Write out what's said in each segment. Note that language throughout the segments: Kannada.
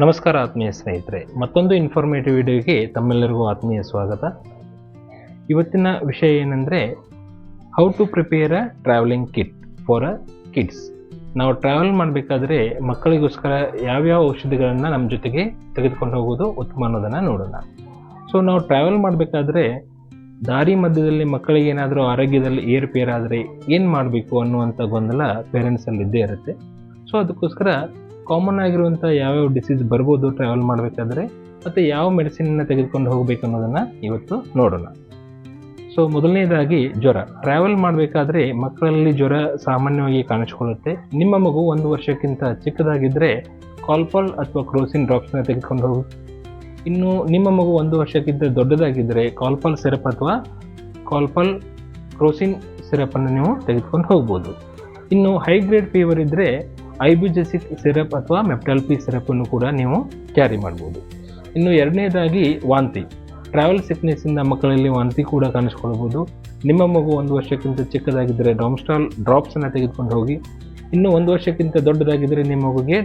ನಮಸ್ಕಾರ ಆತ್ಮೀಯ ಸ್ನೇಹಿತರೆ, ಮತ್ತೊಂದು ಇನ್ಫಾರ್ಮೇಟಿವ್ ವಿಡಿಯೋಗೆ ತಮ್ಮೆಲ್ಲರಿಗೂ ಆತ್ಮೀಯ ಸ್ವಾಗತ. ಇವತ್ತಿನ ವಿಷಯ ಏನಂದರೆ how to prepare a travelling kit for a kids. ನಾವು ಟ್ರಾವೆಲ್ ಮಾಡಬೇಕಾದ್ರೆ ಮಕ್ಕಳಿಗೋಸ್ಕರ ಯಾವ್ಯಾವ ಔಷಧಿಗಳನ್ನು ನಮ್ಮ ಜೊತೆಗೆ ತೆಗೆದುಕೊಂಡು ಹೋಗೋದು ಉತ್ತಮ ಅನ್ನೋದನ್ನು ನೋಡೋಣ. ಸೊ ನಾವು ಟ್ರಾವೆಲ್ ಮಾಡಬೇಕಾದ್ರೆ ದಾರಿ ಮಧ್ಯದಲ್ಲಿ ಮಕ್ಕಳಿಗೆ ಏನಾದರೂ ಆರೋಗ್ಯದಲ್ಲಿ ಏರುಪೇರು ಆದರೆ ಏನು ಮಾಡಬೇಕು ಅನ್ನುವಂಥ ಗೊಂದಲ ಪೇರೆಂಟ್ಸಲ್ಲಿ ಇದ್ದೇ ಇರುತ್ತೆ. ಸೊ ಅದಕ್ಕೋಸ್ಕರ ಕಾಮನ್ ಆಗಿರುವಂಥ ಯಾವ್ಯಾವ ಡಿಸೀಸ್ ಬರ್ಬೋದು ಟ್ರಾವೆಲ್ ಮಾಡಬೇಕಾದ್ರೆ ಮತ್ತು ಯಾವ ಮೆಡಿಸಿನನ್ನು ತೆಗೆದುಕೊಂಡು ಹೋಗಬೇಕು ಅನ್ನೋದನ್ನು ಇವತ್ತು ನೋಡೋಣ. ಸೊ ಮೊದಲನೇದಾಗಿ ಜ್ವರ. ಟ್ರಾವೆಲ್ ಮಾಡಬೇಕಾದ್ರೆ ಮಕ್ಕಳಲ್ಲಿ ಜ್ವರ ಸಾಮಾನ್ಯವಾಗಿ ಕಾಣಿಸ್ಕೊಳ್ಳುತ್ತೆ. ನಿಮ್ಮ ಮಗು 1 ವರ್ಷಕ್ಕಿಂತ ಚಿಕ್ಕದಾಗಿದ್ದರೆ ಕಾಲ್ಪಾಲ್ ಅಥವಾ ಕ್ರೋಸಿನ್ ಡ್ರಾಪ್ಸ್ನ ತೆಗೆದುಕೊಂಡು ಹೋಗಿ. ಇನ್ನು ನಿಮ್ಮ ಮಗು 1 ವರ್ಷಕ್ಕಿಂತ ದೊಡ್ಡದಾಗಿದ್ದರೆ ಕಾಲ್ಪಾಲ್ ಸಿರಪ್ ಅಥವಾ ಕಾಲ್ಪಾಲ್ ಕ್ರೋಸಿನ್ ಸಿರಪನ್ನು ನೀವು ತೆಗೆದುಕೊಂಡು ಹೋಗ್ಬೋದು. ಇನ್ನು ಹೈ ಗ್ರೇಡ್ ಫೀವರ್ ಇದ್ದರೆ ಐಬುಜೆಸಿಕ್ ಸಿರಪ್ ಅಥವಾ ಮೆಪ್ಟಾಲ್ಪಿ ಸಿರಪನ್ನು ಕೂಡ ನೀವು ಕ್ಯಾರಿ ಮಾಡ್ಬೋದು. ಇನ್ನು ಎರಡನೇದಾಗಿ ವಾಂತಿ. ಟ್ರಾವೆಲ್ ಸಿಕ್ನೆಸ್ಸಿಂದ ಮಕ್ಕಳಲ್ಲಿ ವಾಂತಿ ಕೂಡ ಕಾಣಿಸ್ಕೊಳ್ಬೋದು. ನಿಮ್ಮ ಮಗು 1 ವರ್ಷಕ್ಕಿಂತ ಚಿಕ್ಕದಾಗಿದ್ದರೆ ಡಾಮ್ಸ್ಟಾಲ್ ಡ್ರಾಪ್ಸನ್ನು ತೆಗೆದುಕೊಂಡು ಹೋಗಿ. ಇನ್ನು 1 ವರ್ಷಕ್ಕಿಂತ ದೊಡ್ಡದಾಗಿದ್ದರೆ ನಿಮ್ಮ ಮಗುಗೆ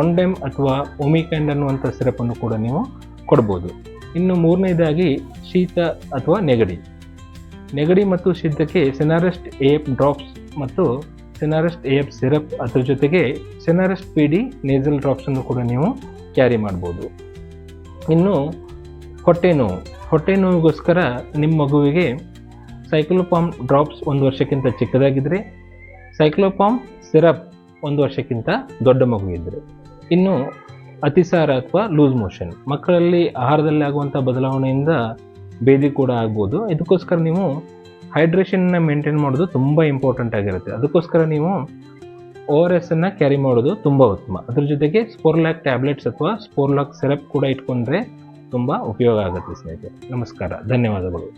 ಒನ್ಡೆಮ್ ಅಥವಾ ಒಮಿಕ್ಯಾಂಡ್ ಅನ್ನುವಂಥ ಸಿರಪನ್ನು ಕೂಡ ನೀವು ಕೊಡ್ಬೋದು. ಇನ್ನು ಮೂರನೇದಾಗಿ ಶೀತ ಅಥವಾ ನೆಗಡಿ ಮತ್ತು ಶೀತಕ್ಕೆ ಸೆನಾರೆಸ್ಟ್ AF ಡ್ರಾಪ್ಸ್ ಮತ್ತು ಸೆನಾರೆಸ್ಟ್ AF ಸಿರಪ್, ಅದರ ಜೊತೆಗೆ ಸೆನಾರೆಸ್ಟ್ PD ನೇಸಲ್ ಡ್ರಾಪ್ಸನ್ನು ಕೂಡ ನೀವು ಕ್ಯಾರಿ ಮಾಡ್ಬೋದು. ಇನ್ನು ಹೊಟ್ಟೆ ನೋವಿಗೋಸ್ಕರ ನಿಮ್ಮ ಮಗುವಿಗೆ ಸೈಕ್ಲೋಪಾಮ್ ಡ್ರಾಪ್ಸ್ 1 ವರ್ಷಕ್ಕಿಂತ ಚಿಕ್ಕದಾಗಿದ್ದರೆ, ಸೈಕ್ಲೋಪಾಮ್ ಸಿರಪ್ 1 ವರ್ಷಕ್ಕಿಂತ ದೊಡ್ಡ ಮಗು ಇದ್ದರೆ. ಇನ್ನು ಅತಿಸಾರ ಅಥವಾ ಲೂಸ್ ಮೋಷನ್. ಮಕ್ಕಳಲ್ಲಿ ಆಹಾರದಲ್ಲಿ ಆಗುವಂಥ ಬದಲಾವಣೆಯಿಂದ ಬೇದಿ ಕೂಡ ಆಗ್ಬೋದು. ಇದಕ್ಕೋಸ್ಕರ ನೀವು ಹೈಡ್ರೇಷನ್ನ ಮೇಂಟೈನ್ ಮಾಡೋದು ತುಂಬ ಇಂಪಾರ್ಟೆಂಟ್ ಆಗಿರುತ್ತೆ. ಅದಕ್ಕೋಸ್ಕರ ನೀವು ORS ಅನ್ನು ಕ್ಯಾರಿ ಮಾಡೋದು ತುಂಬ ಉತ್ತಮ. ಅದ್ರ ಜೊತೆಗೆ ಸ್ಪೋರ್ಲಾಕ್ ಟ್ಯಾಬ್ಲೆಟ್ಸ್ ಅಥವಾ ಸ್ಪೋರ್ಲಾಕ್ ಸಿರಪ್ ಕೂಡ ಇಟ್ಕೊಂಡ್ರೆ ತುಂಬ ಉಪಯೋಗ ಆಗುತ್ತೆ ಸ್ನೇಹಿತರೆ. ನಮಸ್ಕಾರ, ಧನ್ಯವಾದಗಳು.